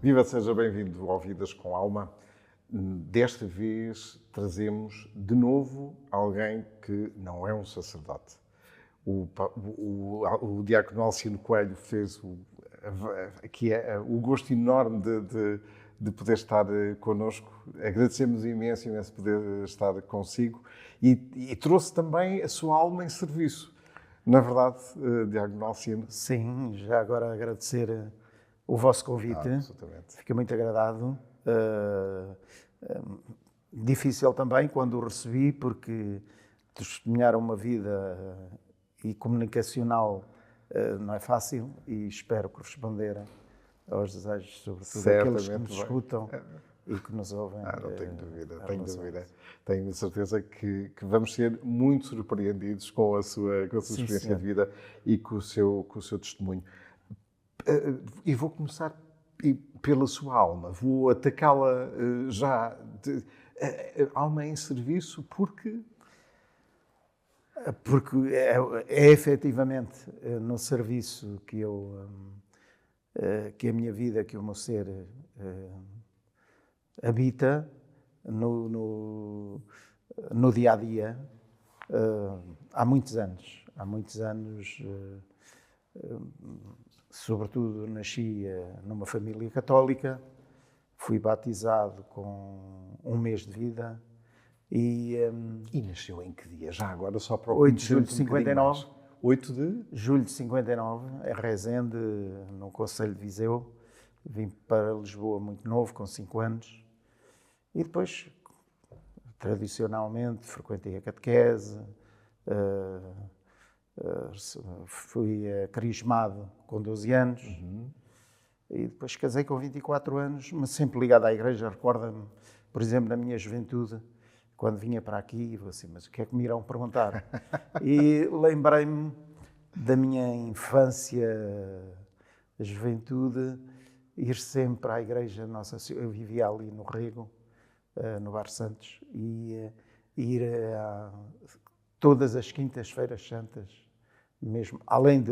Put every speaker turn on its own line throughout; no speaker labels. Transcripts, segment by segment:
Viva, seja bem-vindo ao Vidas com Alma. Desta vez trazemos de novo alguém que não é um sacerdote. O diácono Alcino Coelho fez o gosto enorme de poder estar connosco. Agradecemos imenso poder estar consigo e trouxe também a sua alma em serviço. Na verdade, diácono Alcino.
Sim, já agora agradecer o vosso convite.
Absolutamente.
Fiquei muito agradado. Difícil também quando o recebi, porque testemunhar uma vida e comunicacional não é fácil, e espero corresponder aos desejos, sobretudo aqueles que nos escutam e que nos ouvem.
Não tenho dúvida, Tenho certeza que vamos ser muito surpreendidos com a sua experiência de vida e com o seu testemunho. E vou começar pela sua alma. Vou atacá-la já. Alma em serviço porque
é efetivamente no serviço que a minha vida, que o meu ser habita no dia a dia há muitos anos. Sobretudo nasci numa família católica, fui batizado com 1 mês de vida e
nasceu em que dia? Já agora só para o
8 de julho de 59.
8 de
julho de 59, em Rezende, no Concelho de Viseu. Vim para Lisboa muito novo, com 5 anos. E depois, tradicionalmente, frequentei a catequese, fui crismado com 12 anos e depois casei com 24 anos, mas sempre ligado à igreja. Recorda-me, por exemplo, na minha juventude, quando vinha para aqui, eu assim, mas o que é que me irão perguntar? E lembrei-me da minha infância, juventude, ir sempre à igreja Nossa Senhora. Eu vivia ali no Rego, no Bar Santos, e ir todas as quintas-feiras santas, mesmo, além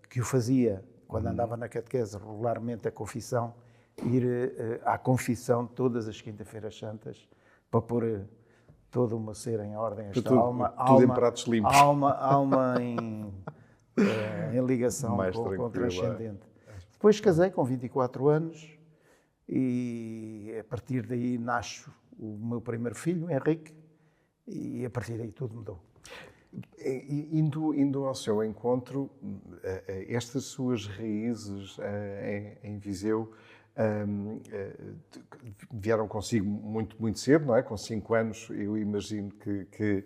que o fazia quando andava na catequese, regularmente a confissão, ir à confissão todas as quintas-feiras santas, para pôr todo o meu ser em ordem, esta alma
em pratos limpos.
Alma em ligação com o transcendente. Depois casei com 24 anos e a partir daí nasce o meu primeiro filho, Henrique, e a partir daí tudo mudou.
Indo ao seu encontro, estas suas raízes em Viseu vieram consigo muito cedo, não é? Com 5 anos, eu imagino que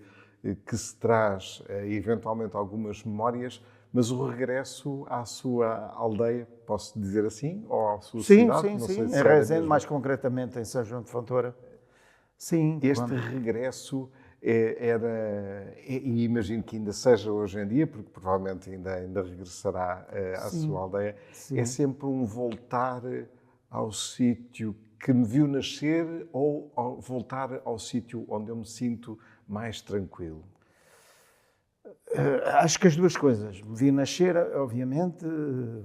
se traz eventualmente algumas memórias, mas o regresso à sua aldeia, posso dizer assim, ou à sua cidade?
Sim. Em Rezende, mais concretamente em São João de Fontoura. Sim.
Este regresso e imagino que ainda seja hoje em dia, porque provavelmente ainda regressará à sua aldeia, é sempre um voltar ao sítio que me viu nascer ou voltar ao sítio onde eu me sinto mais tranquilo?
Acho que as duas coisas. Me vi nascer, obviamente,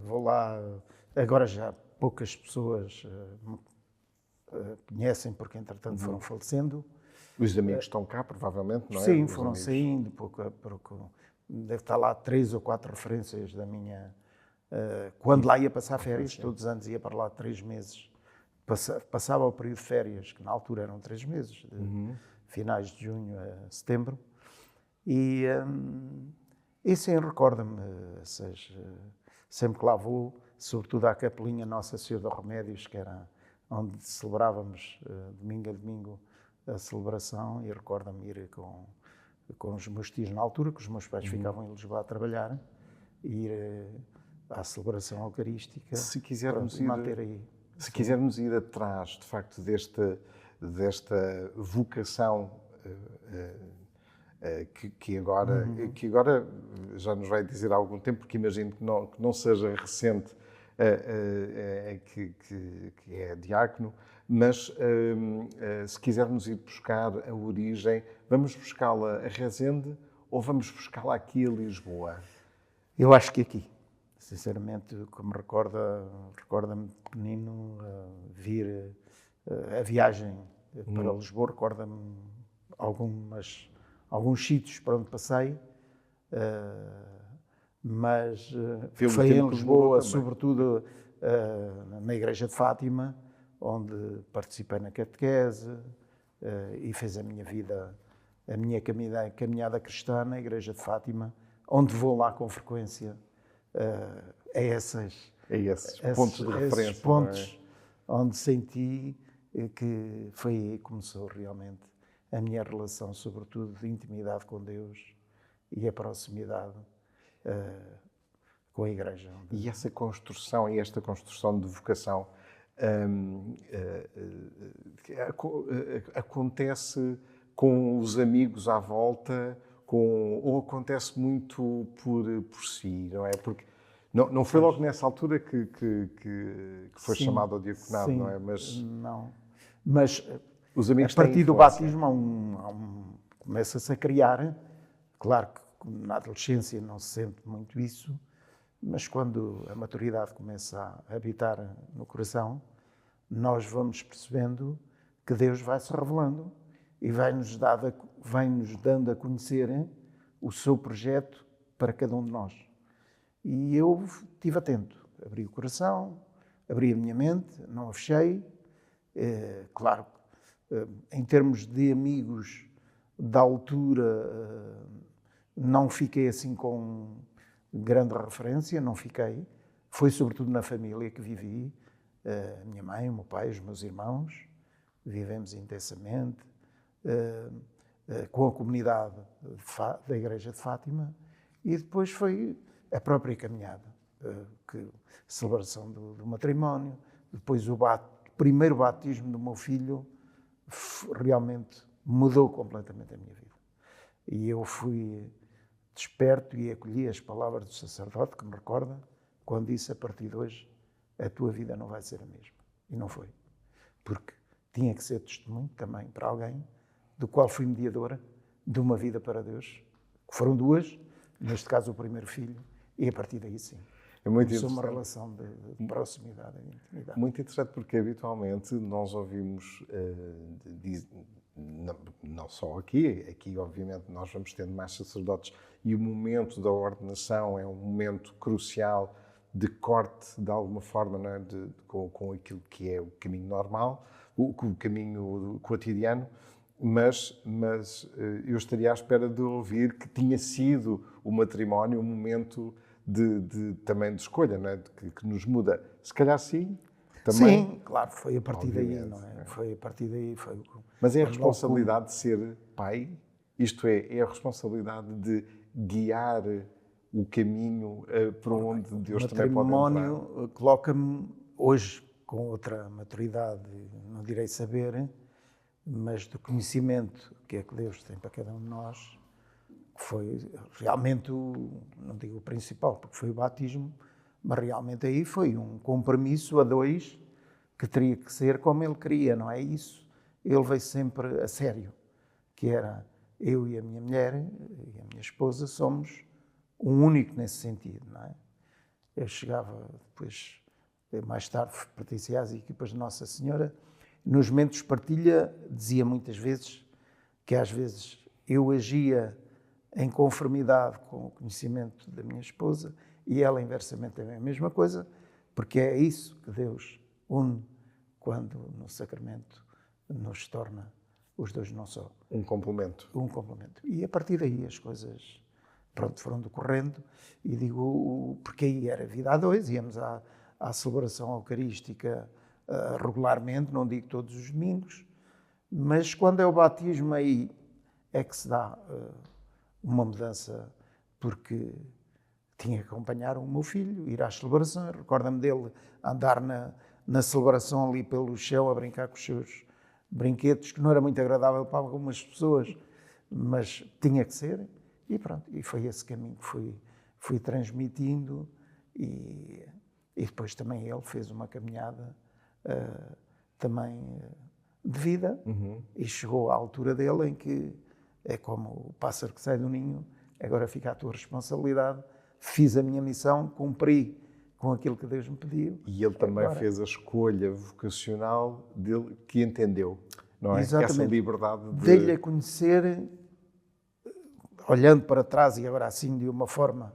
vou lá. Agora já poucas pessoas conhecem, porque entretanto foram falecendo.
Os amigos estão cá, provavelmente, não é?
Sim, foram saindo, deve estar lá 3 ou 4 referências da minha... quando lá ia passar férias, todos os anos ia para lá 3 meses. Passava o período de férias, que na altura eram 3 meses, de finais de junho a setembro. E sim, recorda-me, sempre que lá vou, sobretudo à capelinha Nossa Senhora dos Remédios, que era onde celebrávamos domingo a domingo a celebração, e recorda-me ir com os meus tios na altura, que os meus pais ficavam em Lisboa a trabalhar, e ir à celebração eucarística.
Se quisermos ir atrás, de facto, desta vocação que agora já nos vai dizer há algum tempo, porque imagino que não seja recente, que é diácono, mas se quisermos ir buscar a origem, vamos buscá-la a Rezende ou vamos buscá-la aqui a Lisboa?
Eu acho que aqui. sinceramente, como recorda-me pequenino vir a viagem para Lisboa, recorda-me alguns sítios para onde passei, mas foi em Lisboa, sobretudo na Igreja de Fátima, onde participei na catequese e fez a minha vida, a minha caminhada cristã na Igreja de Fátima, onde vou lá com frequência a esses
pontos de referência.
Esses pontos onde senti que foi aí que começou realmente a minha relação, sobretudo de intimidade com Deus e a proximidade com a Igreja.
E essa construção, e esta construção de vocação acontece com os amigos à volta, ou acontece muito por si, não é? Porque não foi logo nessa altura que foi chamado ao diaconado, não é?
Mas
os amigos
a partir do batismo começa-se a criar. Claro que na adolescência não se sente muito isso, mas quando a maturidade começa a habitar no coração, nós vamos percebendo que Deus vai se revelando e vai-nos dando a conhecer o seu projeto para cada um de nós. E eu estive atento, abri o coração, abri a minha mente, não a fechei. Claro, em termos de amigos da altura, não fiquei assim com grande referência, não fiquei. Foi sobretudo na família que vivi, a minha mãe, o meu pai, os meus irmãos, vivemos intensamente, com a comunidade da Igreja de Fátima, e depois foi a própria caminhada, celebração do matrimónio, depois o primeiro batismo do meu filho realmente mudou completamente a minha vida. E eu fui desperto e acolhi as palavras do sacerdote, que me recorda, quando disse: a partir de hoje a tua vida não vai ser a mesma. E não foi. Porque tinha que ser testemunho também para alguém do qual fui mediadora de uma vida para Deus, que foram duas, neste caso o primeiro filho, e a partir daí sim.
É muito
interessante. Uma relação de proximidade e intimidade.
Muito interessante, porque habitualmente nós ouvimos, não só aqui obviamente nós vamos tendo mais sacerdotes, e o momento da ordenação é um momento crucial de corte, de alguma forma, não é? com aquilo que é o caminho normal, o caminho cotidiano, mas eu estaria à espera de ouvir que tinha sido o matrimónio um momento também de escolha, não é? Que nos muda. Se calhar sim, também.
Sim, claro, foi a partir daí, não é? Foi a partir daí.
Mas é a responsabilidade de ser pai? Isto é a responsabilidade de guiar o caminho para onde Deus também pode entrar?
O matrimónio coloca-me hoje, com outra maturidade, não direi saber, mas do conhecimento que é que Deus tem para cada um de nós, que foi realmente, não digo o principal, porque foi o batismo, mas realmente aí foi um compromisso a dois que teria que ser como ele queria, não é isso? Ele veio sempre a sério, que era eu e a minha mulher e a minha esposa somos um único nesse sentido, não é? Eu chegava depois, mais tarde pertencia às equipas de Nossa Senhora, nos momentos de partilha dizia muitas vezes que às vezes eu agia em conformidade com o conhecimento da minha esposa e ela inversamente é a mesma coisa, porque é isso que Deus une quando no sacramento nos torna os dois não só.
Um complemento.
Um complemento. E a partir daí as coisas foram decorrendo, e digo, porque aí era vida a dois, íamos à celebração eucarística regularmente, não digo todos os domingos, mas quando é o batismo aí é que se dá uma mudança, porque tinha que acompanhar o meu filho, ir às celebrações. Recorda-me dele andar na celebração ali pelo chão a brincar com os seus brinquedos, que não era muito agradável para algumas pessoas, mas tinha que ser, e pronto. E foi esse caminho que fui transmitindo, e depois também ele fez uma caminhada também de vida, e chegou à altura dele em que é como o pássaro que sai do ninho, agora fica a tua responsabilidade fiz a minha missão, cumpri com aquilo que Deus me pediu.
E ele também fez a escolha vocacional dele que entendeu, não é?
Exatamente.
Essa liberdade de...
Dei-lhe a conhecer, olhando para trás e agora assim de uma forma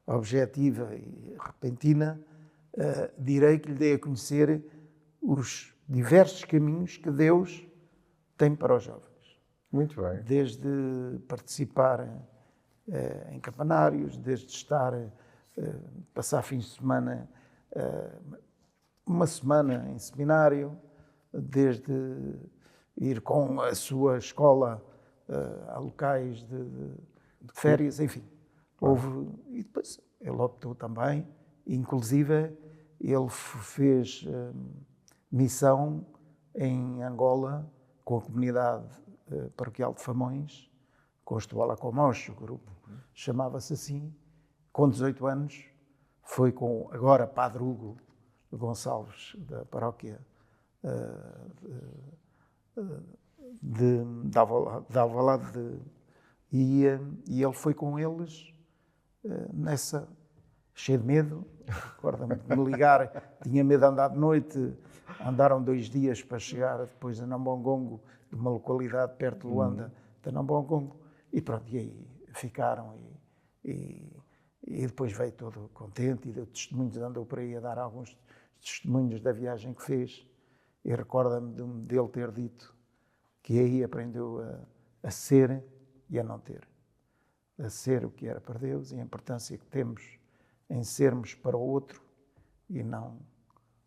objetiva e repentina, direi que lhe dei a conhecer os diversos caminhos que Deus tem para os jovens.
Muito bem.
Desde participar em campanários, desde estar, passar fins de semana, uma semana em seminário, desde ir com a sua escola a locais de férias, enfim. E depois ele optou também, inclusive ele fez missão em Angola com a comunidade paroquial de Famões, com o Estuala Comocho, o grupo chamava-se assim. Com 18 anos foi com agora Padre Hugo Gonçalves, da paróquia de Alvalade, e ele foi com eles nessa, cheio de medo. Recordo-me de me ligar, tinha medo de andar de noite. Andaram 2 dias para chegar depois a Nambongongo, de uma localidade perto de Luanda, de Nambongongo, e pronto, e aí ficaram, e depois veio todo contente, e deu testemunhos, andou por aí a dar alguns testemunhos da viagem que fez, e recorda-me dele ter dito que aí aprendeu a ser e a não ter, a ser o que era para Deus, e a importância que temos em sermos para o outro, e não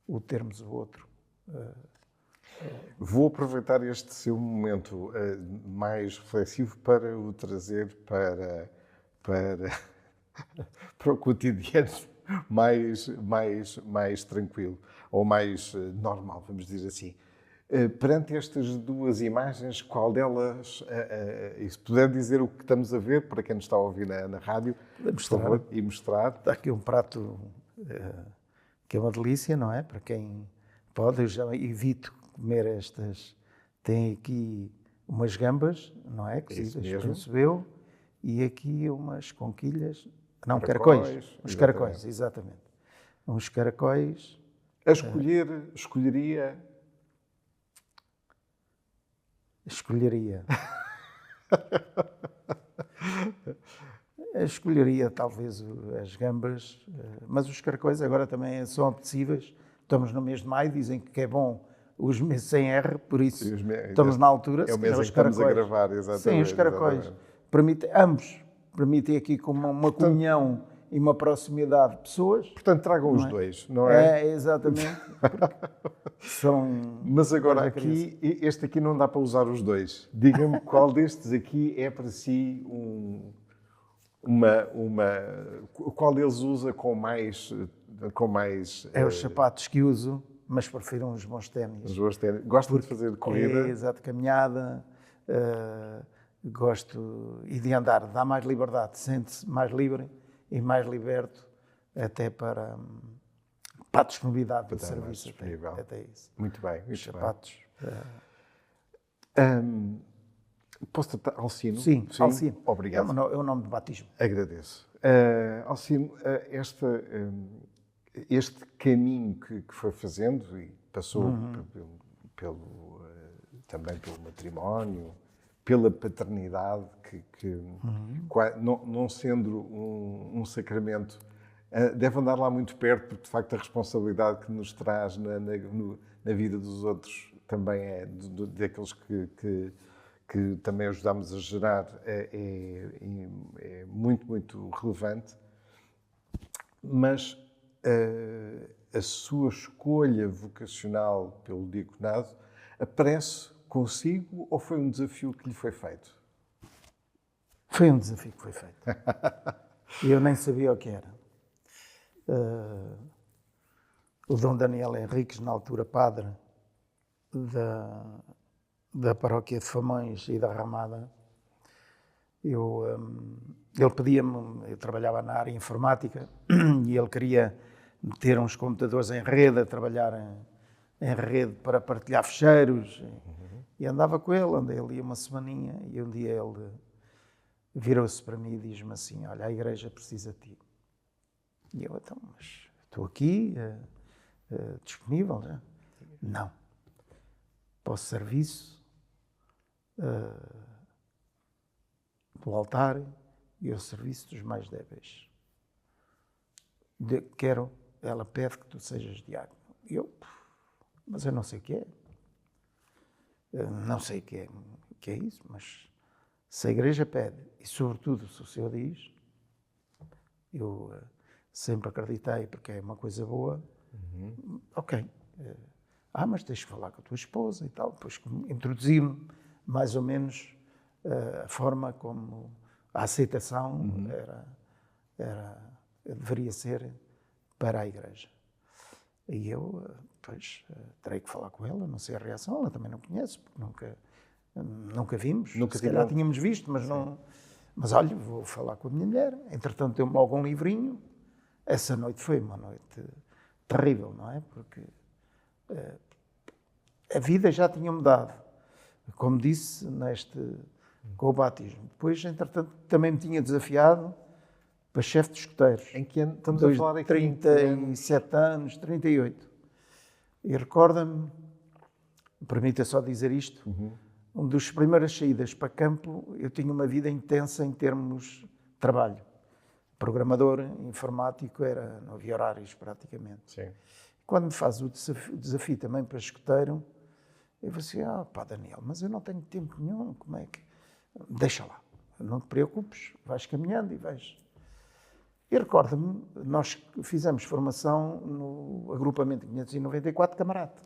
o termos o outro.
Vou aproveitar este seu momento mais reflexivo para o trazer para o cotidiano mais tranquilo, ou mais normal, vamos dizer assim. Perante estas 2 imagens, qual delas, e se puder dizer o que estamos a ver, para quem nos está a ouvir na rádio, por favor, e mostrar.
Está aqui um prato que é uma delícia, não é? Para quem pode, eu já evito comer estas. Tem aqui umas gambas, não é? Cozidas, penso eu, e aqui umas conquilhas, não, caracóis. Uns caracóis, exatamente. Uns caracóis.
A escolheria...
Escolheria talvez as gambas, mas os caracóis agora também são apetecíveis. Estamos no mês de maio, dizem que é bom os meses sem R, por isso estamos na altura.
É o mês em que estamos a gravar, exatamente.
Sim, os caracóis. Ambos permitem aqui como uma comunhão e uma proximidade de pessoas.
Portanto, tragam os 2, não é?
Exatamente.
Mas agora aqui, este aqui não dá para usar os 2. Diga-me qual destes aqui é para si qual deles usa com mais...
É os sapatos que uso, mas prefiro uns bons ténis.
Os bons ténis. Gosto de fazer corrida?
Exato, caminhada. Gosto e de andar, dá mais liberdade, sente-se mais livre e mais liberto, até para a disponibilidade de serviço. Até isso.
Muito bem.
Os sapatos.
Posso tratar Alcino?
Sim, Alcino.
Obrigado.
É o nome de batismo.
Agradeço. Alcino, este caminho que foi fazendo e passou também pelo matrimónio, pela paternidade, que não sendo um sacramento, deve andar lá muito perto, porque de facto a responsabilidade que nos traz na vida dos outros também é daqueles que também ajudamos a gerar, é muito, muito relevante. Mas a sua escolha vocacional pelo diaconado aparece consigo ou foi um desafio que lhe foi feito?
Foi um desafio que foi feito. Eu nem sabia o que era. O Dom Daniel Henriques, na altura padre da paróquia de Famões e da Ramada, ele pedia-me, eu trabalhava na área informática, e ele queria ter uns computadores em rede, a trabalhar em rede para partilhar ficheiros. E andava com ele, andei ali uma semaninha, e um dia ele virou-se para mim e diz-me assim: olha, a igreja precisa de ti. E eu, então, mas estou aqui, disponível, né? Não. Para o serviço do altar e ao serviço dos mais débeis. Ela pede que tu sejas diácono. E eu, mas eu não sei o que é. Não sei o que é isso, mas se a igreja pede, e sobretudo se o Senhor diz, eu sempre acreditei porque é uma coisa boa, ok. Mas tens de falar com a tua esposa e tal. Depois introduzi-me mais ou menos a forma como a aceitação deveria ser para a igreja. E eu, depois, terei que falar com ela, não sei a reação, ela também não conhece, porque nunca vimos. Se calhar tínhamos visto, mas não... Mas olha, vou falar com a minha mulher. Entretanto, deu-me logo um livrinho. Essa noite foi uma noite terrível, não é? Porque a vida já tinha mudado, como disse, com o batismo. Depois, entretanto, também me tinha desafiado para chefe de escuteiros.
Em que ano? Estamos a falar aqui
37 anos, 38. E recorda-me, permita só dizer isto, uma das primeiras saídas para campo, eu tinha uma vida intensa em termos de trabalho. Programador informático, não havia horários praticamente.
Sim.
Quando me faz o desafio também para escuteiro, eu vou assim, Daniel, mas eu não tenho tempo nenhum, como é que... Deixa lá, não te preocupes, vais caminhando e vais... E recordo-me, nós fizemos formação no agrupamento 594 Camarate.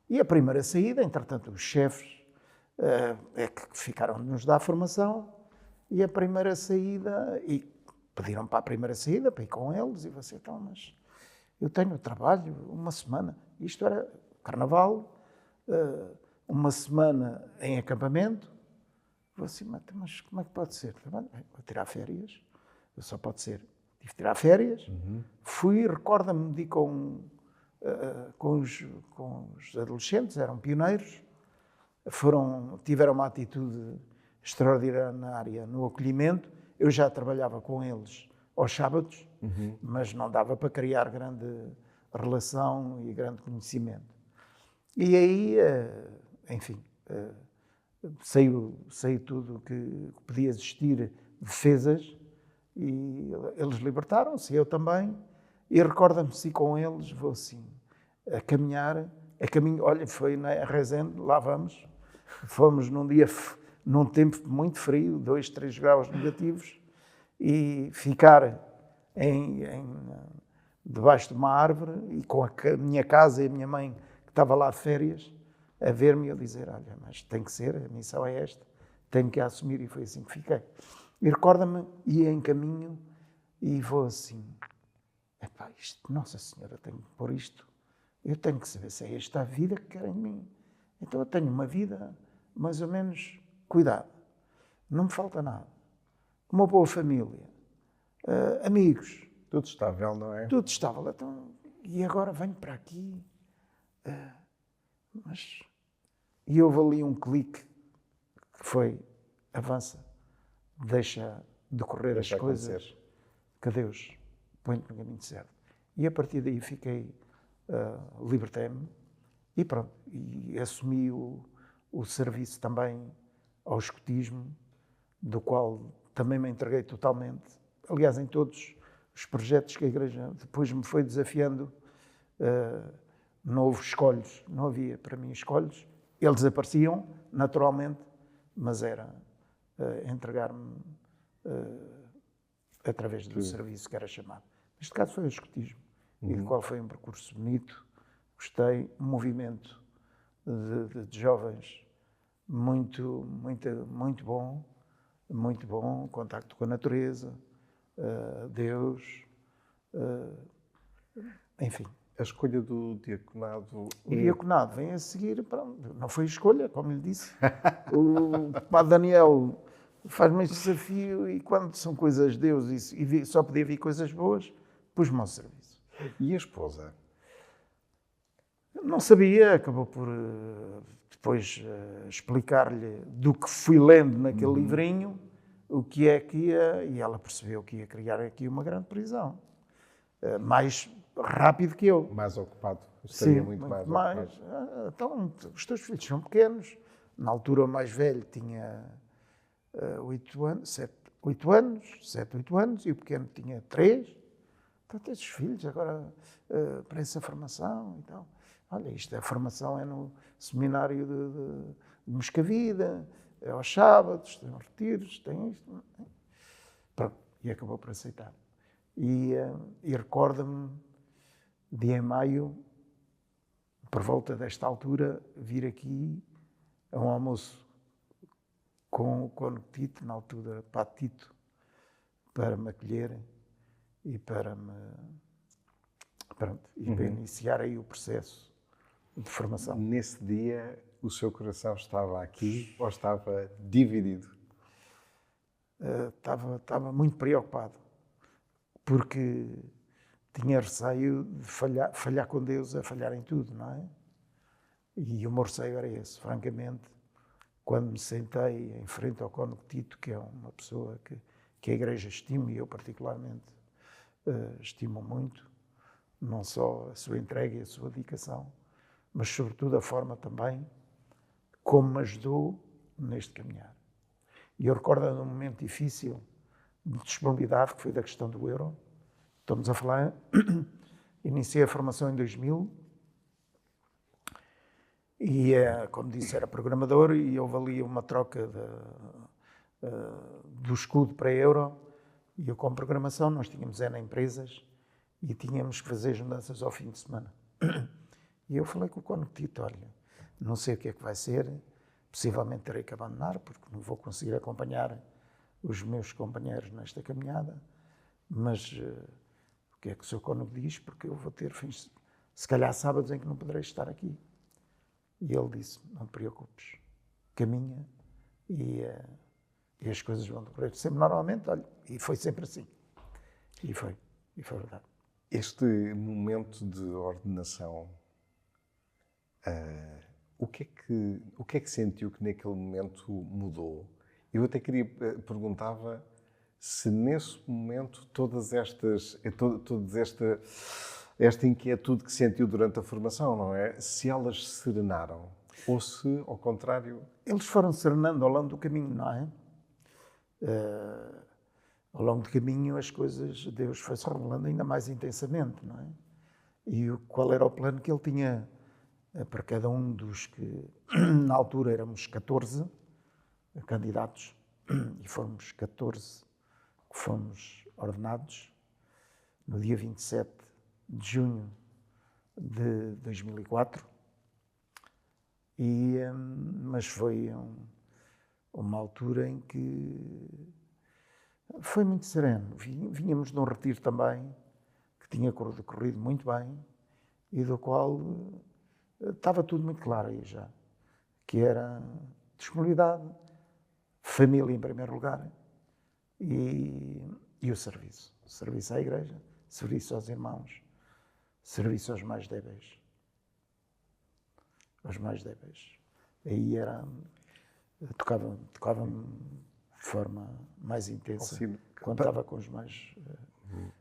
E a primeira saída, entretanto, os chefes é que ficaram de nos dar formação, e a primeira saída, e pediram para a primeira saída, para ir com eles, e você, então, mas eu tenho trabalho uma semana. Isto era carnaval, uma semana em acampamento. Você, mas como é que pode ser? Vou tirar férias. Só pode ser. Tive de tirar férias. Fui, recorda-me de ir com os adolescentes, eram pioneiros. Tiveram uma atitude extraordinária no acolhimento. Eu já trabalhava com eles aos sábados, mas não dava para criar grande relação e grande conhecimento. E aí, enfim, saiu tudo que podia existir, defesas, e eles libertaram-se, eu também, e recorda-me se com eles, vou assim, a caminho, olha, foi na Rezende, lá vamos, fomos num tempo muito frio, 2, 3 graus negativos, e ficar debaixo de uma árvore, e com a minha casa e a minha mãe, que estava lá de férias, a ver-me e a dizer, olha, mas tem que ser, a missão é esta, tenho que a assumir, e foi assim que fiquei. E recorda-me, ia em caminho e vou assim, Nossa Senhora, tenho que pôr isto, eu tenho que saber se é esta a vida que quer em mim. Então eu tenho uma vida mais ou menos cuidada, não me falta nada, uma boa família, amigos.
Tudo estável, não é?
Tudo estável. Então, e agora venho para aqui, e houve ali um clique que foi, avança. Deixa decorrer as coisas que Deus põe-te no caminho certo. E a partir daí libertei-me e pronto. E assumi o serviço também ao escotismo, do qual também me entreguei totalmente. Aliás, em todos os projetos que a Igreja depois me foi desafiando, não houve escolhos, não havia para mim escolhos. Eles apareciam naturalmente, mas era entregar-me através do serviço que era chamado. Neste caso foi o escotismo, e do qual foi um percurso bonito, gostei, um movimento de jovens muito bom, contacto com a natureza, Deus, enfim.
A escolha do diaconado...
O diaconado vem a seguir, pronto, não foi escolha, como lhe disse. O padre Daniel faz-me esse desafio, e quando são coisas de Deus e só podia vir coisas boas, pus-me ao serviço.
E a esposa?
Não sabia, acabou por depois explicar-lhe do que fui lendo naquele livrinho, o que é que ia, e ela percebeu que ia criar aqui uma grande prisão. Mais rápido que eu.
Mais ocupado. Estaria
Sim,
muito mais ocupado.
Então, os teus filhos são pequenos. Na altura, o mais velho tinha 8 anos, e o pequeno tinha 3. Então, tens os filhos agora para essa formação e tal. Olha, a formação é no seminário de Moscavide, é aos sábados, tem retiros, tem isto. Pronto, e acabou por aceitar. E recorda-me de em maio, por volta desta altura, vir aqui a um almoço com o Cono Tito, na altura Padre Tito, para me acolher e para iniciar aí o processo de formação.
Nesse dia, o seu coração estava aqui ou estava dividido?
Estava muito preocupado, porque tinha receio de falhar com Deus, a falhar em tudo, não é? E o meu receio era esse, francamente, quando me sentei em frente ao Cono Tito, que é uma pessoa que a Igreja estima, e eu particularmente estimo muito, não só a sua entrega e a sua dedicação, mas sobretudo a forma também como me ajudou neste caminhar. E eu recordo de um momento difícil de disponibilidade, que foi da questão do euro. Estamos a falar, iniciei a formação em 2000 e, como disse, era programador, e houve ali uma troca do escudo para euro, e eu com programação, nós tínhamos empresas e tínhamos que fazer as mudanças ao fim de semana. E eu falei com o Cono Tito, olha, não sei o que é que vai ser, possivelmente terei que abandonar, porque não vou conseguir acompanhar os meus companheiros nesta caminhada, mas o que é que o Sr. Cono diz? Porque eu vou ter fins, se calhar sábados em que não poderei estar aqui. E ele disse, não te preocupes, caminha e as coisas vão decorrer sempre normalmente, olha, e foi sempre assim. E foi verdade.
Este momento de ordenação, o que é que sentiu que naquele momento mudou? Eu até perguntava se nesse momento toda esta inquietude que sentiu durante a formação, não é? Se elas se serenaram ou se, ao contrário...
Eles foram serenando ao longo do caminho, não é? Ao longo do caminho as coisas, Deus foi-se revelando ainda mais intensamente, não é? E qual era o plano que ele tinha para cada um dos que, na altura éramos 14 candidatos, e fomos 14 que fomos ordenados no dia 27 de junho de 2004, mas foi uma altura em que foi muito sereno. Vínhamos de um retiro também, que tinha decorrido muito bem, e do qual estava tudo muito claro aí já, que era disponibilidade, família em primeiro lugar, e o serviço. Serviço à Igreja, serviço aos irmãos, serviço aos mais débeis. Aos mais débeis. Aí tocava-me de forma mais intensa, quando estava com os mais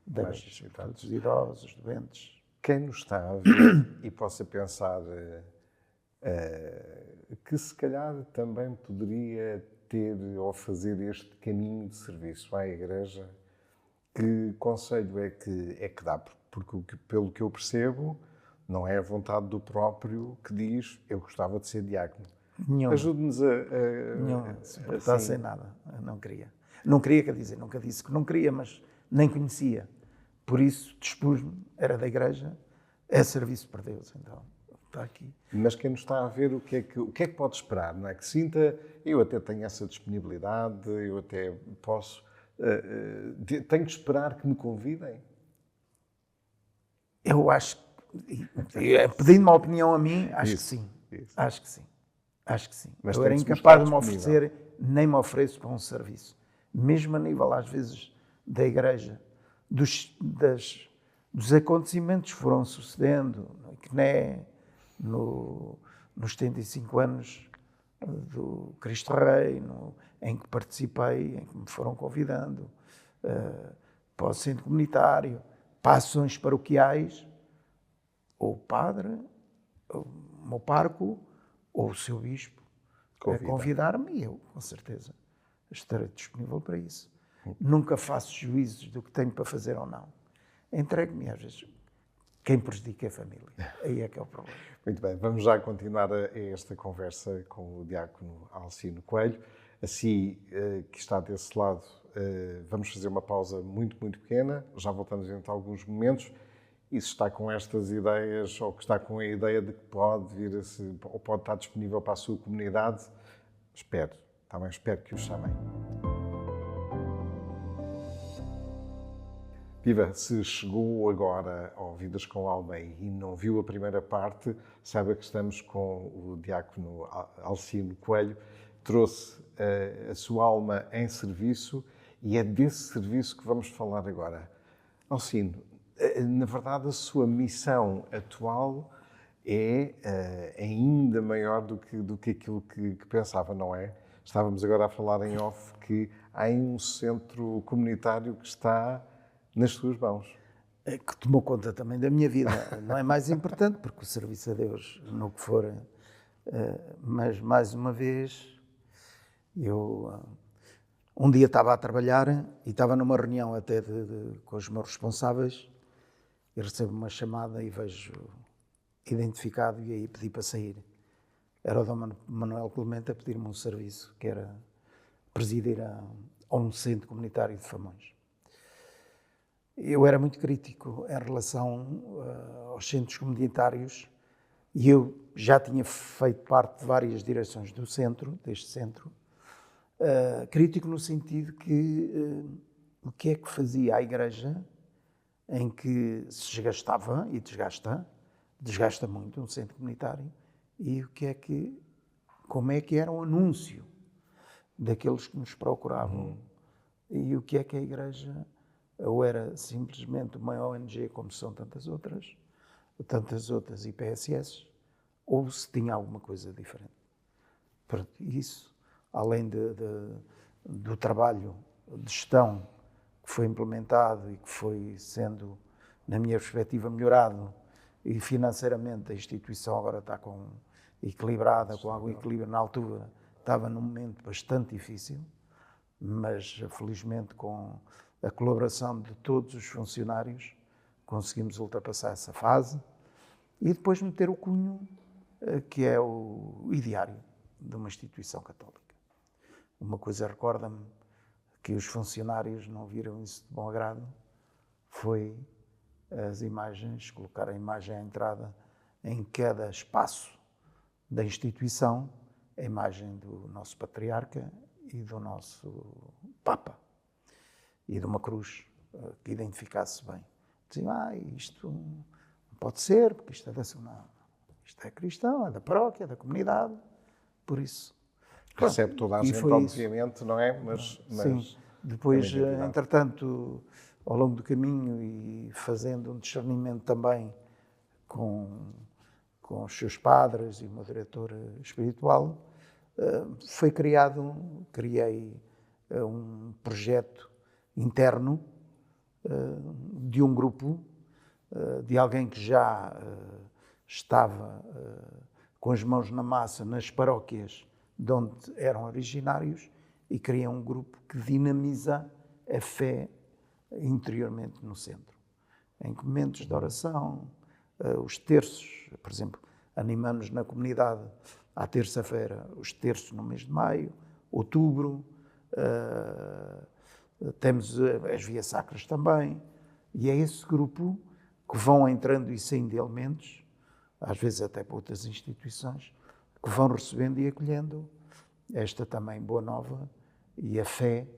débeis, os idosos, os doentes.
Quem nos está a ver e possa pensar que se calhar também poderia ter ou fazer este caminho de serviço à Igreja, que conselho é que dá? Porque, pelo que eu percebo, não é a vontade do próprio que diz eu gostava de ser diácono. Ajude-nos
Não, está sem nada. Eu não queria. Não queria, quer dizer, nunca disse que não queria, mas nem conhecia. Por isso, dispus-me, era da Igreja, é serviço para Deus, então está aqui.
Mas quem nos está a ver, o que é que pode esperar? Não é? Que sinta, eu até tenho essa disponibilidade, eu até posso, tenho que esperar que me convidem?
Eu acho, pedindo uma opinião a mim, acho que sim. Acho que sim. Acho que sim.
Mas
eu era incapaz de me oferecer, nem me ofereço para um serviço. Mesmo a nível, às vezes, da Igreja, dos acontecimentos que foram sucedendo, no ICNE, nos 75 anos do Cristo Rei, em que participei, em que me foram convidando para o centro comunitário, para ações paroquiais, ou o padre, ou o meu parco, ou o seu bispo, a convidar-me, e eu, com certeza, estarei disponível para isso. Nunca faço juízos do que tenho para fazer ou não. Entrego-me, às vezes, quem prejudica é a família. Aí é que é o problema.
Muito bem, vamos já continuar esta conversa com o diácono Alcino Coelho. Assim que está desse lado, vamos fazer uma pausa muito, muito pequena. Já voltamos dentro de alguns momentos. E se está com estas ideias, ou que está com a ideia de que pode vir ou pode estar disponível para a sua comunidade, também espero que o chamem. Viva, se chegou agora ao Vidas com Alma e não viu a primeira parte, saiba que estamos com o diácono Alcino Coelho. Trouxe a sua alma em serviço e é desse serviço que vamos falar agora. Alcino, na verdade a sua missão atual é ainda maior do que aquilo que pensava, não é? Estávamos agora a falar em off que há um centro comunitário que está nas suas mãos.
Que tomou conta também da minha vida. Não é mais importante, porque o serviço a Deus, no que for. Mas, mais uma vez, eu um dia estava a trabalhar e estava numa reunião até com os meus responsáveis e recebo uma chamada e vejo identificado e aí pedi para sair. Era o Dom Manuel Clemente a pedir-me um serviço, que era presidir a um centro comunitário de Famões. Eu era muito crítico em relação aos centros comunitários e eu já tinha feito parte de várias direções deste centro, crítico no sentido que o que é que fazia a Igreja em que se desgastava e desgasta muito um centro comunitário, e como é que era o anúncio daqueles que nos procuravam, e o que é que a Igreja ou era simplesmente uma ONG como são tantas outras IPSS, ou se tinha alguma coisa diferente. Pronto, isso, além do trabalho de gestão que foi implementado e que foi sendo, na minha perspectiva, melhorado, e financeiramente a instituição agora está equilibrada, com algum equilíbrio. Na altura estava num momento bastante difícil, mas felizmente com a colaboração de todos os funcionários conseguimos ultrapassar essa fase e depois meter o cunho que é o ideário de uma instituição católica. Uma coisa recorda-me que os funcionários não viram isso de bom agrado, foi as imagens, colocar a imagem à entrada em cada espaço da instituição, a imagem do nosso patriarca e do nosso Papa, e de uma cruz que identificasse bem. Diziam, isto não pode ser, porque isto é cristão, é da paróquia, é da comunidade, por isso.
Recebe toda a gente, obviamente, não é?
Sim. Depois, entretanto, ao longo do caminho e fazendo um discernimento também com os seus padres e o meu diretor espiritual, criei um projeto interno de um grupo, de alguém que já estava com as mãos na massa nas paróquias de onde eram originários e cria um grupo que dinamiza a fé interiormente no centro. Em momentos de oração, os terços, por exemplo, animamos na comunidade à terça-feira os terços no mês de maio, outubro, temos as vias sacras também, e é esse grupo que vão entrando e saindo de elementos, às vezes até para outras instituições, que vão recebendo e acolhendo esta também boa nova e a fé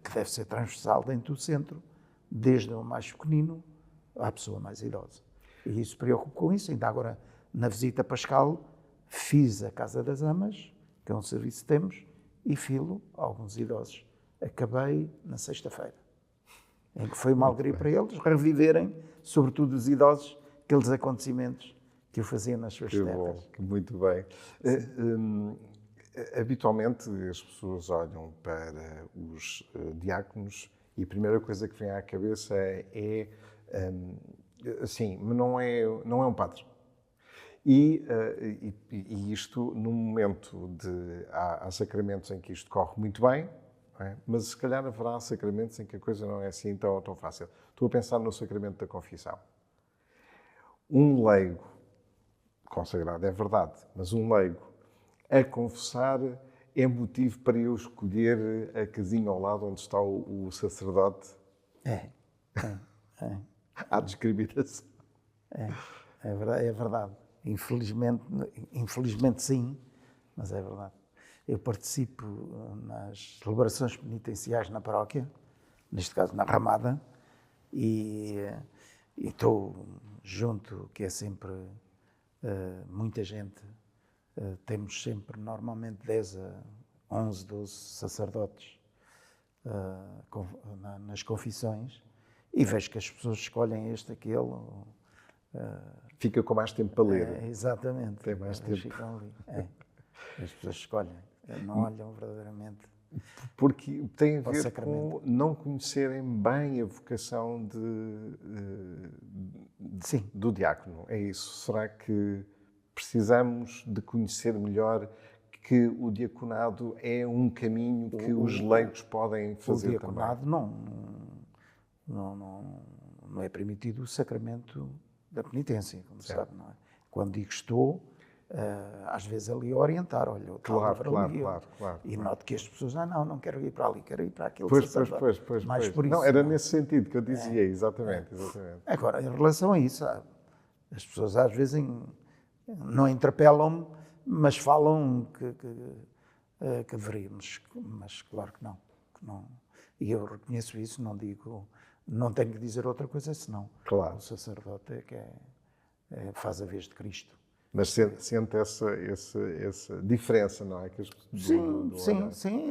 que deve ser transversal dentro do centro, desde o mais pequenino à pessoa mais idosa. E isso preocupa com isso. Ainda agora, na visita pascal, fiz a Casa das Amas, que é um serviço que temos, e filo alguns idosos. Acabei na sexta-feira, em que foi uma alegria para eles reviverem, sobretudo os idosos, aqueles acontecimentos que eu fazia nas suas terras.
Muito bem. Habitualmente as pessoas olham para os diáconos e a primeira coisa que vem à cabeça assim, mas não é um padre. E isto, num momento há sacramentos em que isto corre muito bem, não é? Mas se calhar haverá sacramentos em que a coisa não é assim tão fácil. Estou a pensar no sacramento da confissão. Um leigo consagrado, é verdade, mas um leigo a confessar é motivo para eu escolher a casinha ao lado onde está o sacerdote?
É.
Há discriminação.
É verdade. Infelizmente sim, mas é verdade. Eu participo nas celebrações penitenciais na paróquia, neste caso na Ramada, e estou junto, que é sempre muita gente. Temos sempre, normalmente, 10 a 11, 12 sacerdotes nas confissões, e vejo que as pessoas escolhem este, aquele.
Fica com mais tempo para ler.
Exatamente.
Tem mais tempo.
Ficam ali. As pessoas escolhem, não olham verdadeiramente.
Porque tem a ver com não conhecerem bem a vocação do diácono. É isso. Será que precisamos de conhecer melhor que o diaconado é um caminho que os leigos podem fazer também? O diaconado
não é permitido o sacramento da penitência, como sabe, não é? Quando digo estou, às vezes ali a orientar, olha,
claro.
E noto que as pessoas, não quero ir para ali, quero ir para aquele
Pois.
Mais por isso.
Não, era nesse sentido que eu dizia, exatamente.
Agora, em relação a isso, as pessoas às vezes não interpelam-me, mas falam que deveríamos, mas claro que não. E eu reconheço isso, não tenho que dizer outra coisa senão.
Claro.
O sacerdote é que faz a vez de Cristo.
Mas sente essa diferença, não é?
Sim.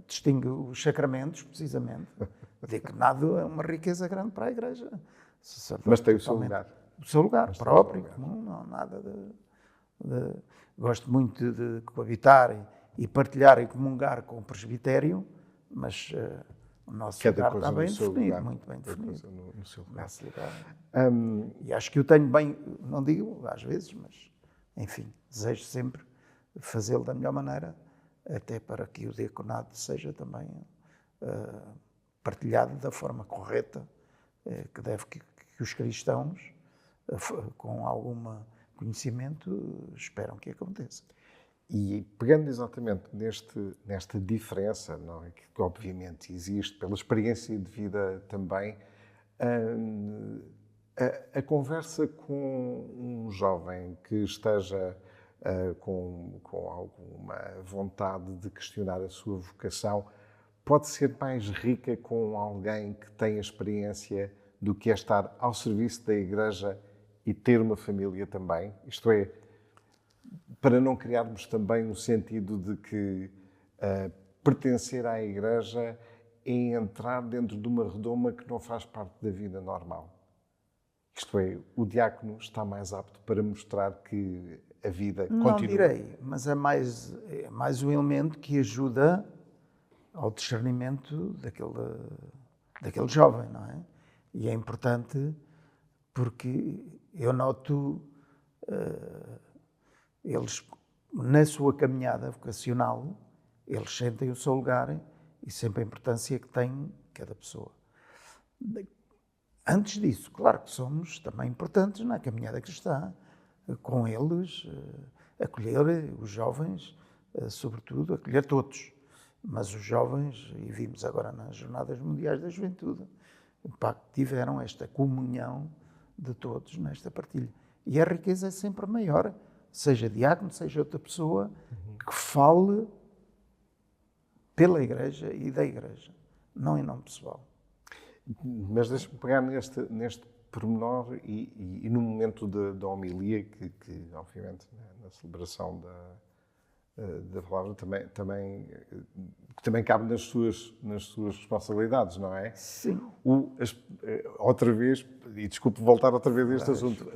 Distingue os sacramentos, precisamente. O diaconado é uma riqueza grande para a Igreja.
Mas tem o seu lugar.
O seu lugar próprio, comum, não nada de... Gosto muito de coabitar e partilhar e comungar com o presbitério, mas o nosso lugar está bem definido, muito bem definido.
No seu lugar.
E acho que eu tenho bem, não digo às vezes, mas enfim, desejo sempre fazê-lo da melhor maneira, até para que o diaconado seja também partilhado da forma correta que deve que os cristãos, com algum conhecimento, esperam que aconteça.
E pegando exatamente nesta diferença, não é, que obviamente existe, pela experiência de vida também, a conversa com um jovem que esteja com alguma vontade de questionar a sua vocação pode ser mais rica com alguém que tem a experiência do que é estar ao serviço da Igreja e ter uma família também? Isto é, para não criarmos também um sentido de que pertencer à Igreja é entrar dentro de uma redoma que não faz parte da vida normal. Isto é, o diácono está mais apto para mostrar que a vida continua.
Não direi, mas é mais um elemento que ajuda ao discernimento daquele jovem, não é? E é importante porque eu noto eles, na sua caminhada vocacional, eles sentem o seu lugar e sempre a importância que tem cada pessoa. Antes disso, claro que somos também importantes na caminhada cristã, com eles, acolher os jovens, sobretudo, acolher todos. Mas os jovens, e vimos agora nas Jornadas Mundiais da Juventude, o impacto que tiveram, esta comunhão de todos nesta partilha. E a riqueza é sempre maior, seja diácono, seja outra pessoa, que fale pela Igreja e da Igreja, não em nome pessoal.
Mas deixa-me pegar neste pormenor e no momento da homilia, que obviamente na celebração da palavra também cabe nas suas responsabilidades, não é?
Sim.
Outra vez, e desculpe voltar outra vez a este assunto,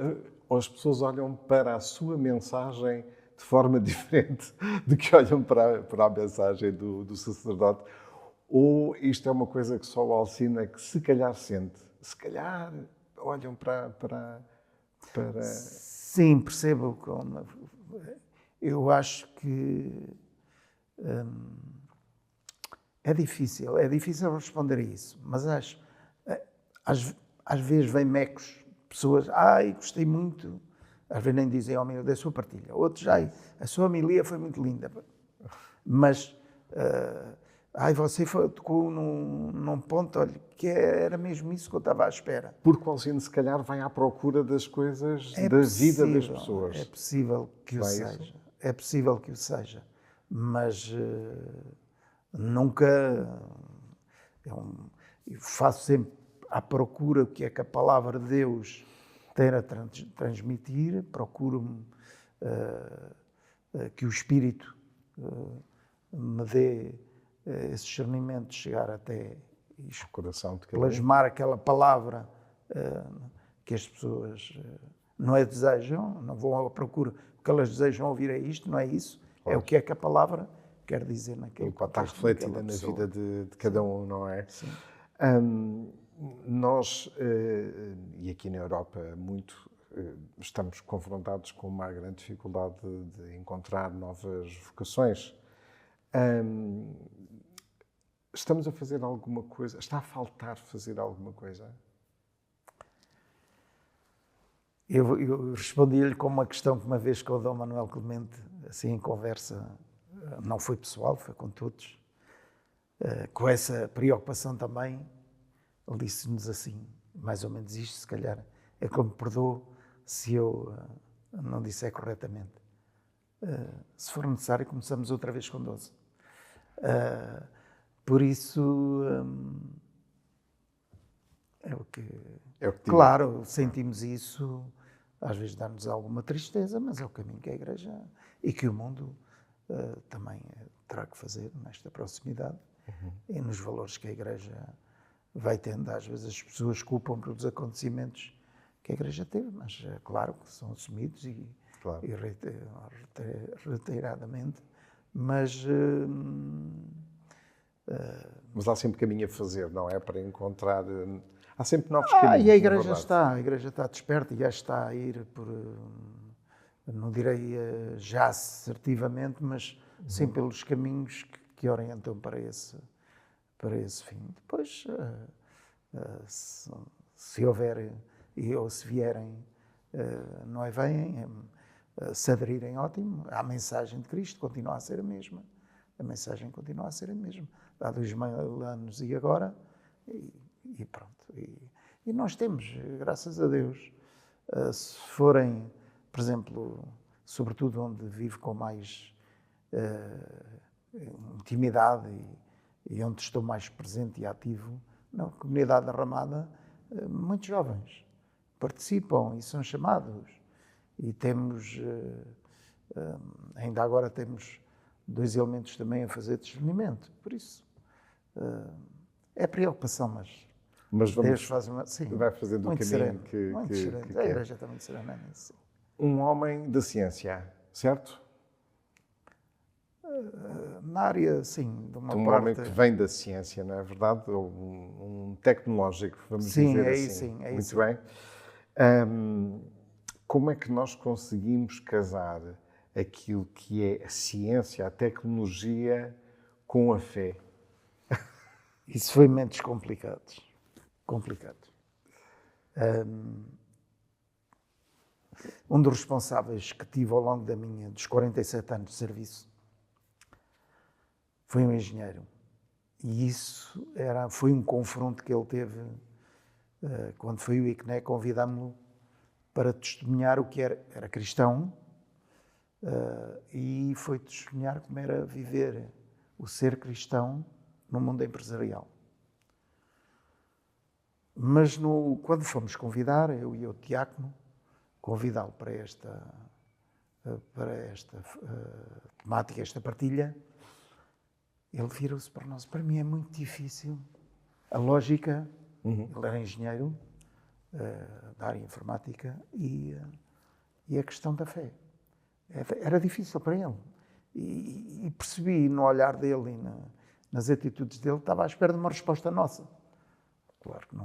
as pessoas olham para a sua mensagem de de forma diferente do que olham para a mensagem do sacerdote? Ou isto é uma coisa que só o Alcina que se calhar sente? Se calhar olham para...
Sim, percebo como... Eu acho que é difícil responder a isso, mas acho, às vezes vem mecos, pessoas, gostei muito, às vezes nem dizem, oh meu, da sua partilha, outros, a sua homilia foi muito linda, mas, você tocou num ponto, olha, que era mesmo isso que eu estava à espera.
Porque o Alcina, se calhar, vai à procura das coisas da vida das pessoas.
É possível que o seja. É possível que o seja. Mas nunca... Eu faço sempre à procura o que é que a palavra de Deus tem a transmitir. Procuro-me que o Espírito me dê esse discernimento de chegar até
o coração de
plasmar aquela palavra que as pessoas não a desejam, não vão à procura. O que elas desejam ouvir é isto, não é isso. Claro. É o que é que a palavra quer dizer naquele
contexto. Está refletida na vida de cada um, não é?
Sim.
Nós, e aqui na Europa, estamos confrontados com uma grande dificuldade de encontrar novas vocações. Estamos a fazer alguma coisa? Está a faltar fazer alguma coisa?
Eu respondi-lhe com uma questão que uma vez com o Dom Manuel Clemente, assim em conversa, não foi pessoal, foi com todos, com essa preocupação também. Ele disse-nos assim, mais ou menos isto, se calhar é que ele me perdoe se eu não disser corretamente. Se for necessário, começamos outra vez com 12. Por isso, é o que claro, sentimos isso, às vezes dá-nos alguma tristeza, mas é o caminho que a Igreja e que o mundo também terá que fazer nesta proximidade e nos valores que a Igreja vai tendo. Às vezes as pessoas culpam pelos acontecimentos que a Igreja teve, mas é claro que são assumidos e reiteradamente, mas
há sempre caminho a fazer, não é? Para encontrar... Há sempre novos caminhos.
E a Igreja está desperta e já está a ir por... Não direi já assertivamente, mas sim pelos caminhos que orientam para esse fim. Depois, se houver ou se vierem, não é vêm, se aderirem, ótimo. A mensagem de Cristo continua a ser a mesma. A mensagem continua a ser a mesma. Há 2000 anos e agora, e pronto. E nós temos, graças a Deus, se forem, por exemplo, sobretudo onde vivo com mais intimidade e onde estou mais presente e ativo, na comunidade da Ramada, muitos jovens participam e são chamados. E temos, ainda agora temos 2 elementos também a fazer discernimento. Por isso, é preocupação, mas Deus faz
vai fazendo o caminho que
a Igreja está muito serena nisso.
Um homem da ciência, certo?
Na área, sim, de uma parte...
Um homem que vem da ciência, não é verdade? Ou um tecnológico, vamos dizer assim.
Sim, é
muito bem. Como é que nós conseguimos casar aquilo que é a ciência, a tecnologia, com a fé?
Isso foi momentos complicados. Um dos responsáveis que tive ao longo dos 47 anos de serviço foi um engenheiro. E isso foi um confronto que ele teve quando foi o ICNE, convidámo-lo para testemunhar o que era cristão e foi testemunhar como era viver o ser cristão no mundo empresarial. Mas quando fomos convidar, eu e o diácono, convidá-lo para esta temática, esta partilha, ele virou-se para nós. Para mim é muito difícil. A lógica, ele era engenheiro da área informática e a questão da fé. Era difícil para ele. E percebi no olhar dele e nas atitudes dele, estava à espera de uma resposta nossa. Claro que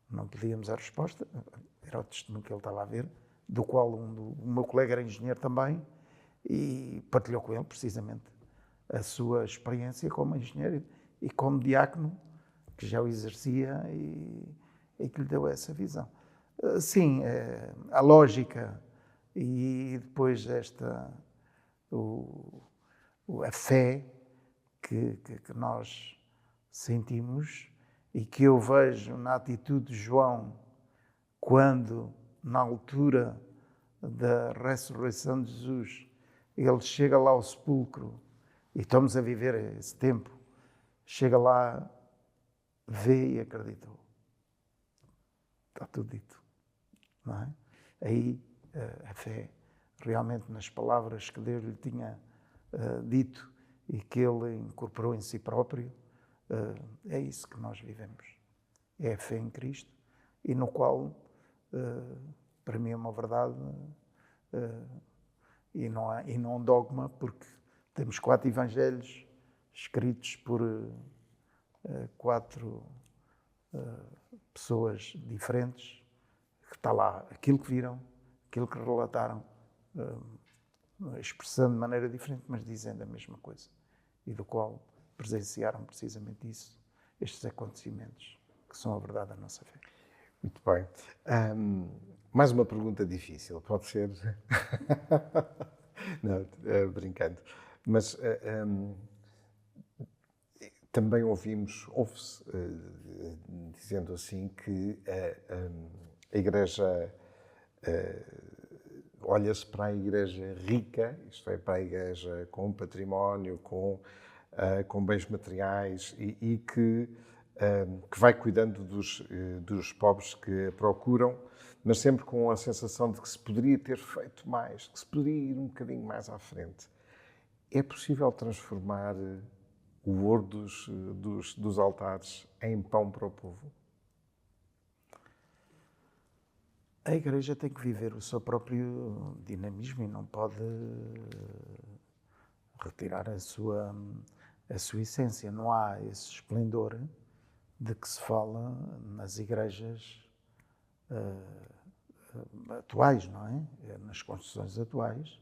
não podíamos a resposta, era o testemunho que ele estava a ver, do qual o meu colega era engenheiro também, e partilhou com ele, precisamente, a sua experiência como engenheiro e como diácono, que já o exercia e que lhe deu essa visão. Sim, a lógica e depois a fé que nós sentimos e que eu vejo na atitude de João quando, na altura da ressurreição de Jesus, ele chega lá ao sepulcro e estamos a viver esse tempo, chega lá, vê e acreditou. Está tudo dito, não é? Aí a fé, realmente nas palavras que Deus lhe tinha dito e que ele incorporou em si próprio, é isso que nós vivemos. É a fé em Cristo e no qual, para mim, é uma verdade e não um dogma, porque temos 4 evangelhos escritos por 4 pessoas diferentes, que está lá aquilo que viram, aquilo que relataram, expressando de maneira diferente, mas dizendo a mesma coisa, e do qual presenciaram precisamente isso, estes acontecimentos, que são a verdade da nossa fé.
Muito bem. Mais uma pergunta difícil, pode ser? Não, brincando. Mas também ouve-se dizendo assim que a Igreja olha-se para a Igreja rica, isto é, para a Igreja com património, com bens materiais e que vai cuidando dos pobres que a procuram, mas sempre com a sensação de que se poderia ter feito mais, que se poderia ir um bocadinho mais à frente. É possível transformar o ouro dos altares em pão para o povo?
A Igreja tem que viver o seu próprio dinamismo e não pode retirar a sua essência. Não há esse esplendor de que se fala nas igrejas atuais, não é? Nas construções atuais.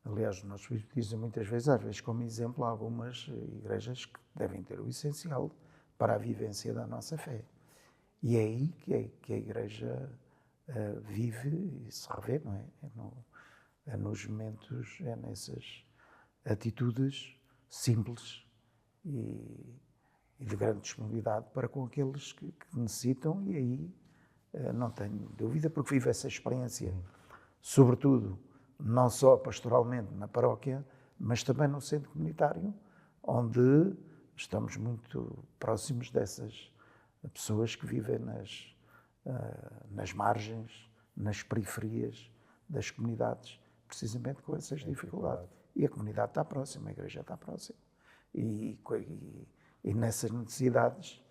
Aliás, nós dizem muitas vezes, às vezes como exemplo, algumas igrejas que devem ter o essencial para a vivência da nossa fé. E é aí que a Igreja vive e se revê, não é? É nos momentos, é nessas atitudes simples e de grande disponibilidade para com aqueles que necessitam, e aí não tenho dúvida, porque vivo essa experiência, sobretudo, não só pastoralmente na paróquia, mas também no centro comunitário, onde estamos muito próximos dessas pessoas que vivem nas margens, nas periferias das comunidades, precisamente com essas dificuldades. E a comunidade está próxima, a Igreja está próxima. E nessas necessidades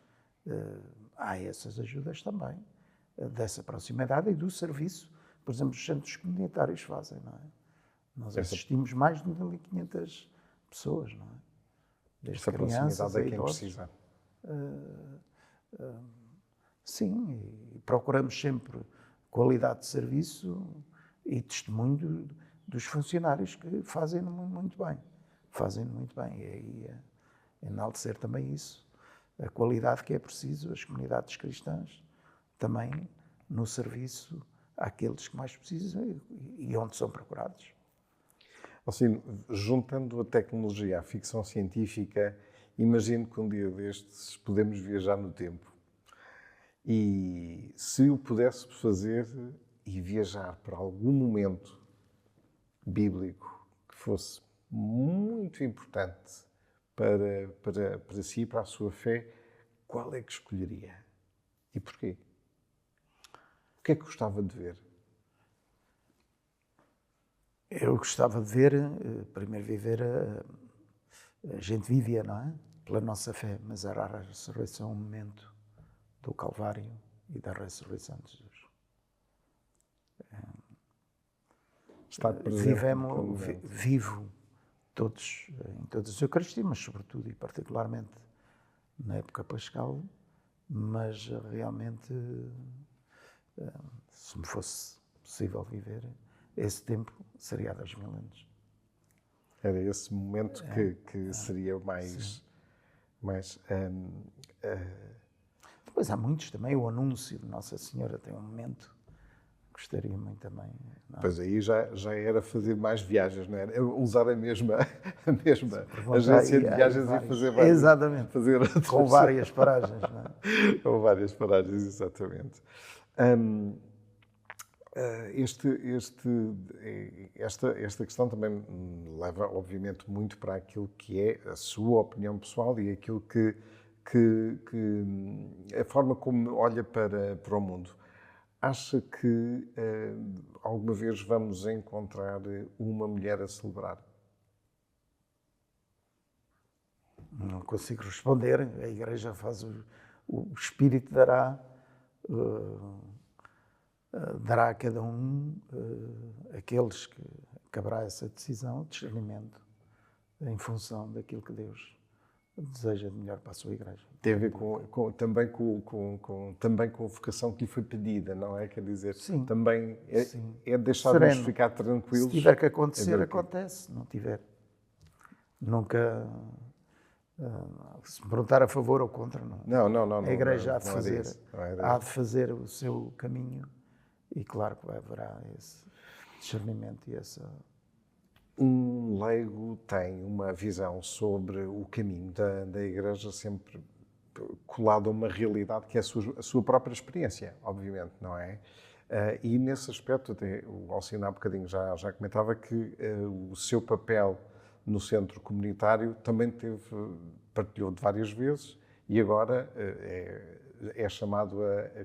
há essas ajudas também, dessa proximidade e do serviço, por exemplo, os centros comunitários fazem, não é? Nós assistimos mais de 1.500 pessoas, não é? Desde
essa
crianças
proximidade
a
é quem
idosos.
precisa.
Sim, e procuramos sempre qualidade de serviço e testemunho dos funcionários que fazem muito bem. Fazem muito bem. E aí enaltecer também isso, a qualidade que é preciso, as comunidades cristãs, também no serviço àqueles que mais precisam e onde são procurados.
Assim, juntando a tecnologia à ficção científica, imagino que um dia destes podemos viajar no tempo. E se o pudéssemos fazer e viajar para algum momento bíblico que fosse muito importante para si, para a sua fé, qual é que escolheria? E porquê? O que é que gostava de ver?
Eu gostava de ver, primeiro viver, a gente vivia, não é? Pela nossa fé, mas era a ressurreição, o momento do Calvário e da ressurreição de Jesus.
Estar presente.
Vivo em todas as Eucaristias, mas sobretudo e particularmente na época pascal, mas realmente, se me fosse possível viver esse tempo, seria há 2000 anos.
Era esse momento que seria mais...
Depois há muitos também, o anúncio de Nossa Senhora tem um momento, gostaria muito também. Não?
Pois aí já era fazer mais viagens, não era? Usar a mesma agência de viagens e fazer várias.
Exatamente, com várias paragens. Não é?
Com várias paragens, exatamente. Esta questão também leva, obviamente, muito para aquilo que é a sua opinião pessoal e aquilo que a forma como olha para o mundo. Acha que alguma vez vamos encontrar uma mulher a celebrar?
Não consigo responder. A Igreja faz o Espírito dará a cada um, aqueles que caberá essa decisão, discernimento, em função daquilo que Deus deseja de melhor para a sua Igreja.
Tem a ver também com a vocação que lhe foi pedida, não é? Quer dizer,
sim,
também é deixar-nos ficar tranquilos.
Se tiver que acontecer, acontece. Se não tiver, nunca... se me perguntar a favor ou contra, não. A Igreja há de fazer o seu caminho e claro que haverá esse discernimento e essa...
Um leigo tem uma visão sobre o caminho da Igreja sempre colado a uma realidade que é a sua própria experiência, obviamente, não é? E nesse aspecto, até o Alcino há bocadinho já comentava que o seu papel no centro comunitário também partilhou de várias vezes e agora é chamado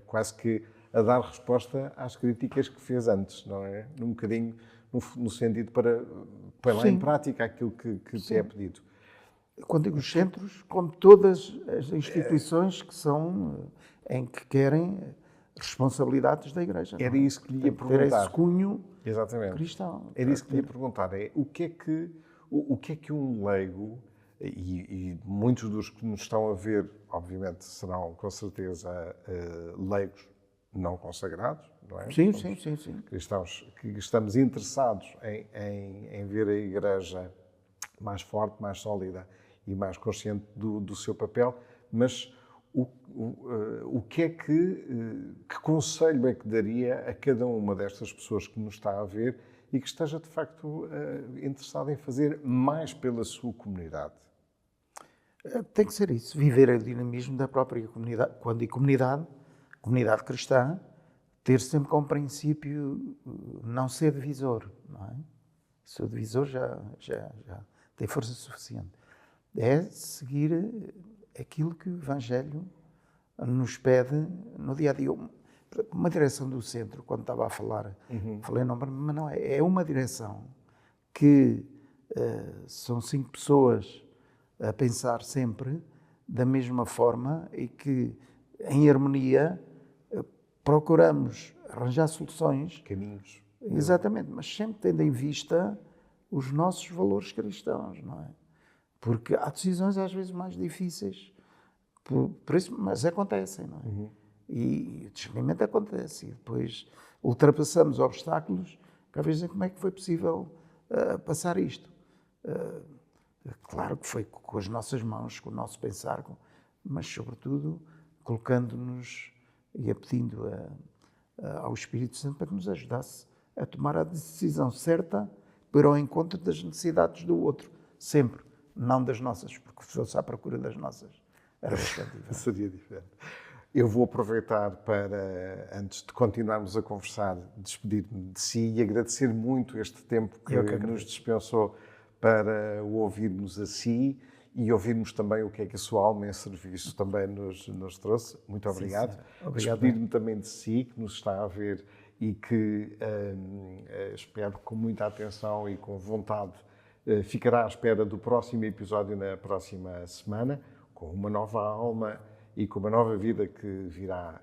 quase que a dar resposta às críticas que fez antes, não é? Um bocadinho no sentido para pôr lá em prática aquilo que te é pedido.
Quando digo os centros, como todas as instituições que são, em que querem responsabilidades da Igreja.
Era isso que lhe ia perguntar.
Ter esse cunho
Exatamente.
cristão.
Era isso que lhe ia perguntar. O que é que um leigo, e muitos dos que nos estão a ver, obviamente, serão com certeza leigos não consagrados, não é?
Sim.
Cristãos que estamos interessados em ver a Igreja mais forte, mais sólida e mais consciente do seu papel, mas o que é que conselho é que daria a cada uma destas pessoas que nos está a ver e que esteja, de facto, interessada em fazer mais pela sua comunidade?
Tem que ser isso, viver o dinamismo da própria comunidade. Quando digo comunidade cristã, ter sempre como princípio não ser divisor, não é? Se o divisor já tem força suficiente. É seguir aquilo que o Evangelho nos pede no dia a dia. Uma direção do centro, quando estava a falar, falei não, mas não é uma direção que são 5 pessoas a pensar sempre da mesma forma e que, em harmonia, procuramos arranjar soluções.
Caminhos.
Exatamente, mas sempre tendo em vista os nossos valores cristãos, não é? Porque há decisões às vezes mais difíceis, por isso, mas acontecem, não é? E o discernimento acontece, e depois ultrapassamos obstáculos que às vezes dizem como é que foi possível passar isto. Claro que foi com as nossas mãos, com o nosso pensar, mas sobretudo colocando-nos e pedindo ao Espírito Santo para que nos ajudasse a tomar a decisão certa para o encontro das necessidades do outro, sempre, não das nossas, porque se fosse à procura das nossas, era bastante diferente.
Seria diferente. Eu vou aproveitar para, antes de continuarmos a conversar, despedir-me de si e agradecer muito este tempo que nos dispensou para o ouvirmos a si e ouvirmos também o que é que a sua alma em serviço também nos trouxe. Muito obrigado.
Obrigado.
Despedir-me também de si, que nos está a ver e que espero com muita atenção e com vontade ficará à espera do próximo episódio na próxima semana, com uma nova alma e com uma nova vida que virá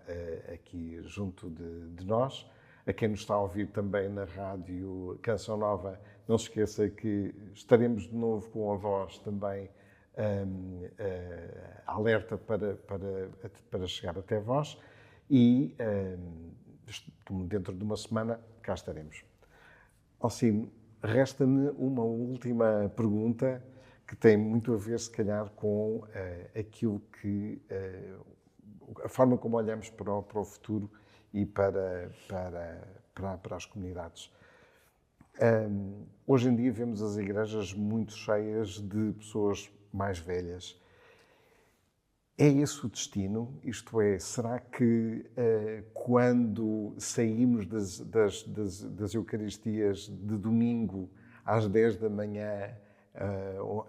aqui junto de nós. A quem nos está a ouvir também na rádio Canção Nova, não se esqueça que estaremos de novo com a voz também alerta para chegar até vós e dentro de uma semana cá estaremos. Alcino, resta-me uma última pergunta que tem muito a ver, se calhar, com aquilo que a forma como olhamos para o futuro e para as comunidades. Hoje em dia vemos as igrejas muito cheias de pessoas mais velhas. É esse o destino? Isto é, será que quando saímos das Eucaristias de domingo às 10 da manhã,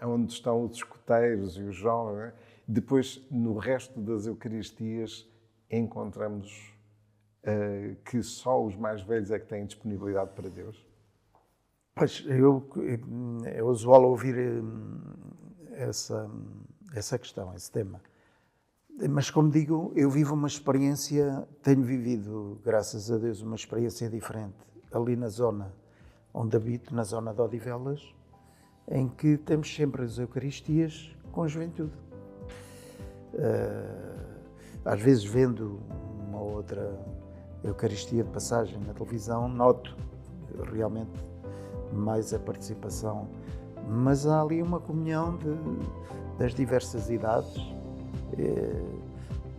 onde estão os escuteiros e os jovens, depois no resto das Eucaristias encontramos que só os mais velhos é que têm disponibilidade para Deus?
Pois, é usual ouvir essa questão, esse tema. Mas, como digo, eu vivo uma experiência, tenho vivido, graças a Deus, uma experiência diferente ali na zona onde habito, na zona de Odivelas, em que temos sempre as Eucaristias com a juventude. Às vezes, vendo uma outra Eucaristia de passagem na televisão, noto realmente mais a participação, mas há ali uma comunhão das diversas idades,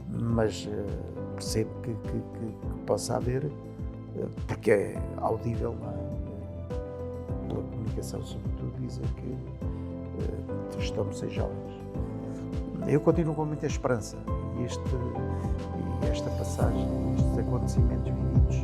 mas percebo que possa haver, porque é audível, não é? Pela comunicação, sobretudo, dizer que estamos a ser jovens. Eu continuo com muita esperança e esta passagem, estes acontecimentos vividos